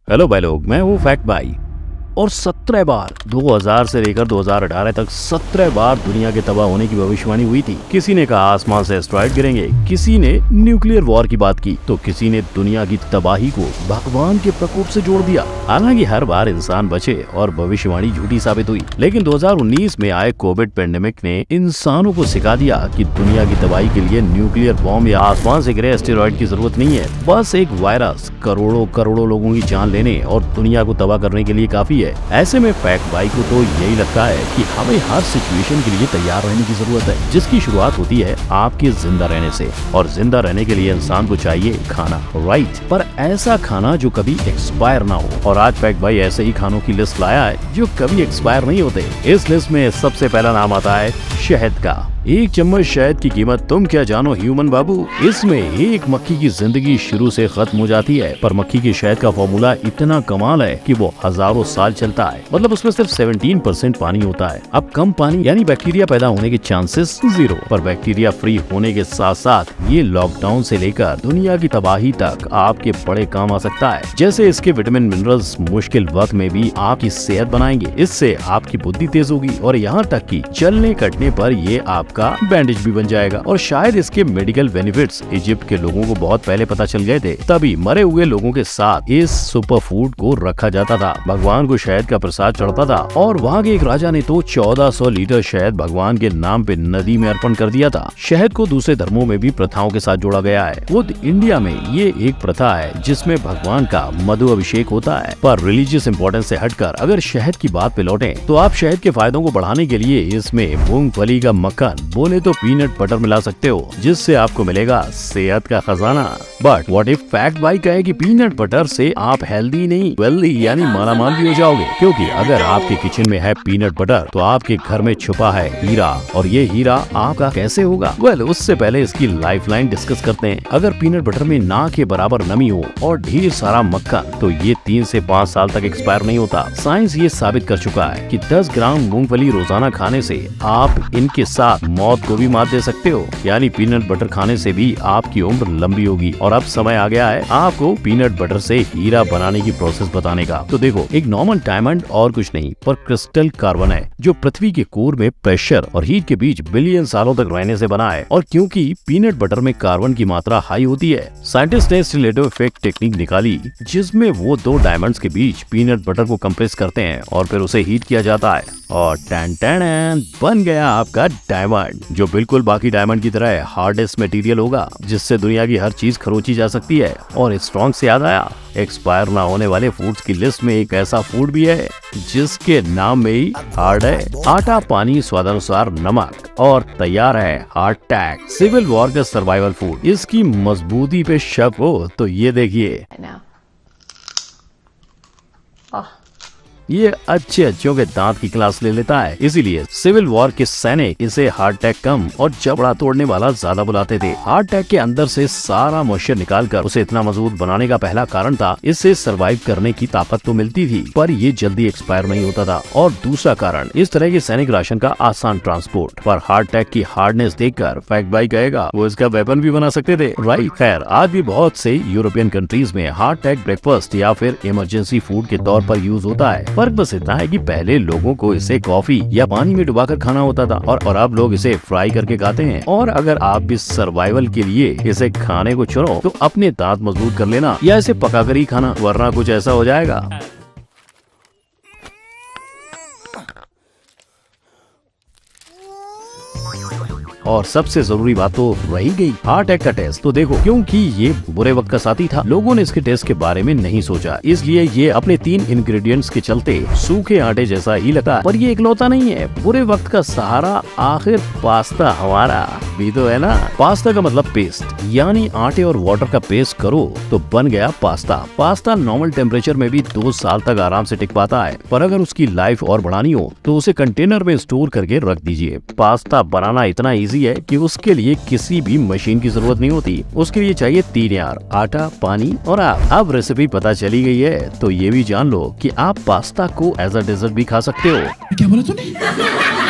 Hello भाई लोग, मैं हूँ फैक्ट भाई। और 17 बार 2000 से लेकर 2018 तक 17 बार दुनिया के तबाह होने की भविष्यवाणी हुई थी। किसी ने कहा आसमान से एस्टेरॉयड गिरेंगे, किसी ने न्यूक्लियर वॉर की बात की, तो किसी ने दुनिया की तबाही को भगवान के प्रकोप से जोड़ दिया। हालांकि हर बार इंसान बचे और भविष्यवाणी झूठी साबित हुई। लेकिन 2019 में आए कोविड पेंडेमिक ने इंसानों को सिखा दिया कि दुनिया की तबाही के लिए न्यूक्लियर बॉम्ब या आसमान से गिरे एस्टेरॉयड की जरूरत नहीं है। बस एक वायरस करोड़ों लोगों की जान लेने और दुनिया को तबाह करने के लिए काफी है। ऐसे में फैक्ट भाई को तो यही लगता है कि हमें हर सिचुएशन के लिए तैयार रहने की जरूरत है, जिसकी शुरुआत होती है आपके जिंदा रहने से। और जिंदा रहने के लिए इंसान को चाहिए खाना, राइट, पर ऐसा खाना जो कभी एक्सपायर ना हो। और आज फैक्ट भाई ऐसे ही खानों की लिस्ट लाया है जो कभी एक्सपायर नहीं होते। इस लिस्ट में सबसे पहला नाम आता है शहद का। एक चम्मच शहद की कीमत तुम क्या जानो ह्यूमन बाबू। इसमें एक मक्खी की जिंदगी शुरू से खत्म हो जाती है, पर मक्खी के शहद का फॉर्मूला इतना कमाल है कि वो हजारों साल चलता है। मतलब उसमें सिर्फ 17% पानी होता है। अब कम पानी यानी बैक्टीरिया पैदा होने के चांसेस 0, पर बैक्टीरिया फ्री होने के साथ साथ ये लॉकडाउन से लेकर दुनिया की तबाही तक आपके बड़े काम आ सकता है। जैसे इसके विटामिन मिनरल्स मुश्किल वक्त में भी आपकी सेहत बनाएंगे, इससे आपकी बुद्धि तेज होगी और यहाँ तक कि चलने कटने पर ये आपका बैंडेज भी बन जाएगा। और शायद इसके मेडिकल बेनिफिट्स इजिप्ट के लोगों को बहुत पहले पता चल गए थे, तभी मरे हुए लोगों के साथ इस सुपर फूड को रखा जाता था। भगवान को शहद का प्रसाद चढ़ता था और वहाँ के एक राजा ने तो 1400 लीटर शहद भगवान के नाम पे नदी में अर्पण कर दिया था। शहद को दूसरे धर्मों में भी प्रथाओं के साथ जोड़ा गया है। खुद इंडिया में ये एक प्रथा है जिसमें भगवान का मधु अभिषेक होता है। पर रिलीजियस इंपॉर्टेंस से हटकर अगर शहद की बात पे लौटें तो आप शहद के फायदों को बढ़ाने के लिए इसमें मूंगफली का मक्खन, बोले तो पीनट बटर मिला सकते हो, जिससे आपको मिलेगा सेहत का खजाना। बट व्हाट इफ फैक्ट भाई कहे कि पीनट बटर से आप हेल्दी नहीं वेल्दी यानी मालामाल भी हो जाओगे, क्योंकि अगर आपके किचन में है पीनट बटर तो आपके घर में छुपा है हीरा, और ये हीरा आपका कैसे होगा? उससे पहले इसकी लाइफलाइन डिस्कस करते हैं। अगर पीनट बटर में ना के बराबर नमी हो और ढेर सारा मक्खन, तो ये 3 से 5 साल तक एक्सपायर नहीं होता। साइंस ये साबित कर चुका है कि 10 ग्राम मूंगफली रोजाना खाने से आप इनके साथ मौत को भी मात दे सकते हो। यानी पीनट बटर खाने से भी आपकी उम्र लंबी होगी। और अब समय आ गया है आपको पीनट बटर से हीरा बनाने की प्रोसेस बताने का। तो देखो, एक नॉर्मल डायमंड और कुछ नहीं पर क्रिस्टल कार्बन है, जो पृथ्वी के कोर में प्रेशर और हीट के बीच बिलियन सालों तक रहने से बना है। और क्योंकि पीनट बटर में कार्बन की मात्रा हाई होती है, साइंटिस्ट ने स्टिलेटो इफेक्ट टेक्निक निकाली, जिसमें वो 2 डायमंड्स के बीच पीनट बटर को कंप्रेस करते हैं और फिर उसे हीट किया जाता है और टन टन बन गया आपका डायमंड, जो बिल्कुल बाकी डायमंड की तरह हार्डेस्ट मटेरियल होगा, जिससे दुनिया की हर चीज खरोची जा सकती है। और स्ट्रॉन्ग से याद आया, एक्सपायर ना होने वाले फूड्स की लिस्ट में एक ऐसा फूड भी है जिसके नाम में ही हार्ड है। आटा, पानी, स्वादानुसार नमक और तैयार है हार्ट अटैक। सिविल वॉर का सर्वाइवल फूड। इसकी मजबूती पे शक हो तो ये देखिए, ये अच्छे के दांत की क्लास ले लेता है। इसीलिए सिविल वॉर के सैनिक इसे हार्ट अटैक कम और जबड़ा तोड़ने वाला ज्यादा बुलाते थे। हार्ट अटैक के अंदर से सारा मॉइस्चर निकालकर उसे इतना मजबूत बनाने का पहला कारण था, इससे सरवाइव करने की ताकत तो मिलती थी, पर ये जल्दी एक्सपायर नहीं होता था। और दूसरा कारण, इस तरह के सैनिक राशन का आसान ट्रांसपोर्ट। पर हार्ट अटैक की हार्डनेस देखकर फैक्ट भाई कहेगा वो इसका वेपन भी बना सकते थे, राइट। खैर, आज भी बहुत से यूरोपियन कंट्रीज में हार्ट अटैक ब्रेकफास्ट या फिर इमरजेंसी फूड के तौर पर यूज होता है। फर्क बस इतना है कि पहले लोगों को इसे कॉफी या पानी में डुबाकर खाना होता था और अब लोग इसे फ्राई करके खाते हैं। और अगर आप भी सर्वाइवल के लिए इसे खाने को चुनो तो अपने दांत मजबूत कर लेना या इसे पकाकर ही खाना, वरना कुछ ऐसा हो जाएगा। और सबसे जरूरी बात तो रही गई हार्ट अटैक का टेस्ट। तो देखो, क्योंकि ये बुरे वक्त का साथी था, लोगों ने इसके टेस्ट के बारे में नहीं सोचा, इसलिए ये अपने 3 इंग्रेडिएंट्स के चलते सूखे आटे जैसा ही लगा। पर ये इकलौता नहीं है बुरे वक्त का सहारा। आखिर पास्ता हमारा भी तो है ना। पास्ता का मतलब पेस्ट, यानी आटे और वाटर का पेस्ट करो तो बन गया पास्ता। पास्ता नॉर्मल टेम्परेचर में भी 2 साल तक आराम से टिक पाता है, पर अगर उसकी लाइफ और बढ़ानी हो तो उसे कंटेनर में स्टोर करके रख दीजिए। पास्ता बनाना इतना इजी है कि उसके लिए किसी भी मशीन की जरूरत नहीं होती। उसके लिए चाहिए 3 यार, आटा, पानी और आग। अब रेसिपी पता चली गई है तो ये भी जान लो कि आप पास्ता को एज अ डेजर्ट भी खा सकते हो। क्या बोला तूने?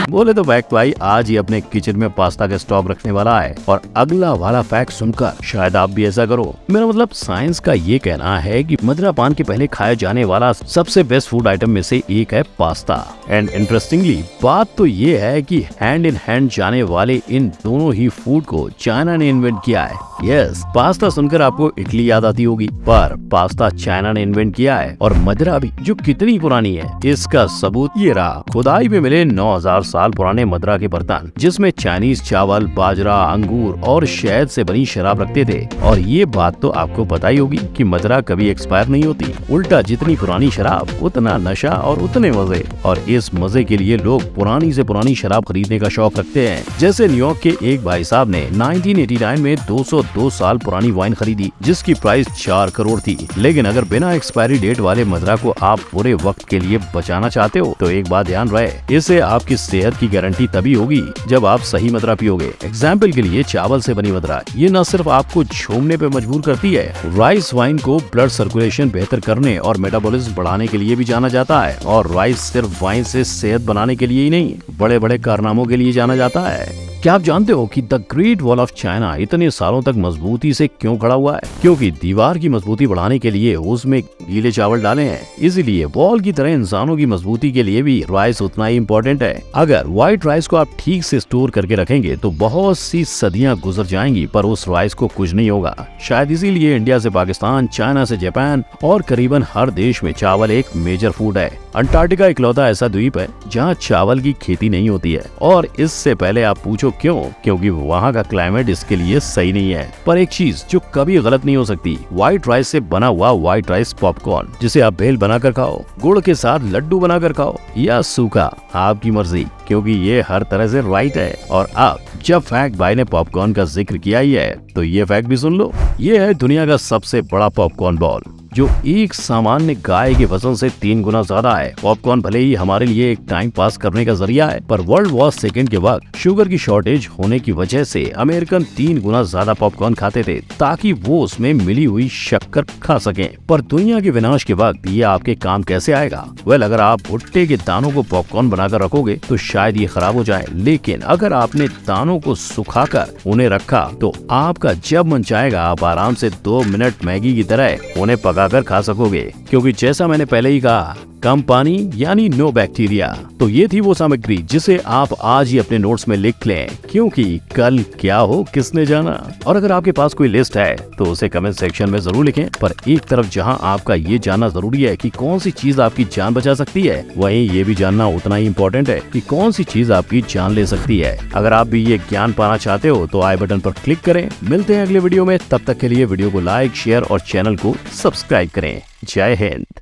बोले तो फैक्ट भाई आज ही अपने किचन में पास्ता का स्टॉक रखने वाला है और अगला वाला फैक्ट सुनकर शायद आप भी ऐसा करो। मेरा मतलब साइंस का ये कहना है कि मदिरा पान के पहले खाया जाने वाला सबसे बेस्ट फूड आइटम में से एक है पास्ता। एंड इंटरेस्टिंगली बात तो ये है कि हैंड इन हैंड जाने वाले इन दोनों ही फूड को चाइना ने इन्वेंट किया है। यस, पास्ता सुनकर आपको इटली याद आती होगी, पर पास्ता चाइना ने इन्वेंट किया है और मदिरा भी जो कितनी पुरानी है इसका सबूत ये रहा। खुदाई में मिले 9000 साल पुराने मदिरा के बर्तन जिसमें चाइनीज चावल, बाजरा, अंगूर और शहद से बनी शराब रखते थे। और ये बात तो आपको पता ही होगी कि मदिरा कभी एक्सपायर नहीं होती, उल्टा जितनी पुरानी शराब उतना नशा और उतने मजे। और इस मजे के लिए लोग पुरानी से पुरानी शराब खरीदने का शौक रखते हैं। जैसे न्यूयॉर्क के एक भाई साहब ने 1989 में 202 साल पुरानी वाइन खरीदी जिसकी प्राइस 4 करोड़ थी। लेकिन अगर बिना एक्सपायरी डेट वाले मदिरा को आप पूरे वक्त के लिए बचाना चाहते हो तो एक बात ध्यान रहे, इससे आपकी सेहत की गारंटी तभी होगी जब आप सही मदिरा पियोगे। एग्जाम्पल के लिए चावल से बनी मदिरा ये न सिर्फ आपको झूमने पे मजबूर करती है, राइस वाइन को ब्लड सर्कुलेशन बेहतर करने और मेटाबॉलिज्म बढ़ाने के लिए भी जाना जाता है। और राइस सिर्फ वाइन से सेहत बनाने के लिए ही नहीं, बड़े बड़े कारनामों के लिए जाना जाता है। क्या आप जानते हो कि the great wall of China इतने सालों तक मजबूती से क्यों खड़ा हुआ है? क्योंकि दीवार की मजबूती बढ़ाने के लिए उसमें गीले चावल डाले हैं। इसीलिए वॉल की तरह इंसानों की मजबूती के लिए भी राइस उतना ही इम्पोर्टेंट है। अगर व्हाइट राइस को आप ठीक से स्टोर करके रखेंगे तो बहुत सी सदियां गुजर जाएंगी पर उस राइस को कुछ नहीं होगा। शायद इसीलिए इंडिया से पाकिस्तान, चाइना से जापान और करीबन हर देश में चावल एक मेजर फूड है। अंटार्कटिका इकलौता ऐसा द्वीप है जहाँ चावल की खेती नहीं होती है। और इससे पहले आप पूछो क्यों? क्योंकि वहाँ का क्लाइमेट इसके लिए सही नहीं है। पर एक चीज जो कभी गलत नहीं हो सकती, व्हाइट राइस से बना हुआ व्हाइट राइस पॉपकॉर्न, जिसे आप भेल बनाकर खाओ, गुड़ के साथ लड्डू बनाकर खाओ या सूखा, आपकी मर्जी, क्योंकि ये हर तरह से राइट है। और अब जब फैक्ट भाई ने पॉपकॉर्न का जिक्र किया ही है तो ये फैक्ट भी सुन लो। ये है दुनिया का सबसे बड़ा पॉपकॉर्न बॉल जो एक सामान्य गाय के वजन से 3 गुना ज्यादा है। पॉपकॉर्न भले ही हमारे लिए एक टाइम पास करने का जरिया है, पर वर्ल्ड वॉर सेकेंड के वक्त शुगर की शॉर्टेज होने की वजह से अमेरिकन 3 गुना ज्यादा पॉपकॉर्न खाते थे ताकि वो उसमें मिली हुई शक्कर खा सकें। पर दुनिया के विनाश के वक्त ये आपके काम कैसे आएगा? वेल, अगर आप भुट्टे के दानों को पॉपकॉर्न बनाकर रखोगे तो शायद ये खराब हो जाए, लेकिन अगर आपने दानों को सुखाकर उन्हें रखा तो आपका जब मन चाहेगा आप आराम से 2 मिनट मैगी की तरह उन्हें पका कर खा सकोगे। क्योंकि जैसा मैंने पहले ही कहा, कम पानी यानी नो बैक्टीरिया। तो ये थी वो सामग्री जिसे आप आज ही अपने नोट्स में लिख लें, क्योंकि कल क्या हो किसने जाना। और अगर आपके पास कोई लिस्ट है तो उसे कमेंट सेक्शन में जरूर लिखें। पर एक तरफ जहां आपका ये जानना जरूरी है कि कौन सी चीज आपकी जान बचा सकती है, वहीं ये भी जानना उतना ही इम्पोर्टेंट है कि कौन सी चीज आपकी जान ले सकती है। अगर आप भी ये ज्ञान पाना चाहते हो तो आई बटन पर क्लिक करें। मिलते हैं अगले वीडियो में, तब तक के लिए वीडियो को लाइक, शेयर और चैनल को सब्सक्राइब करें। जय हिंद।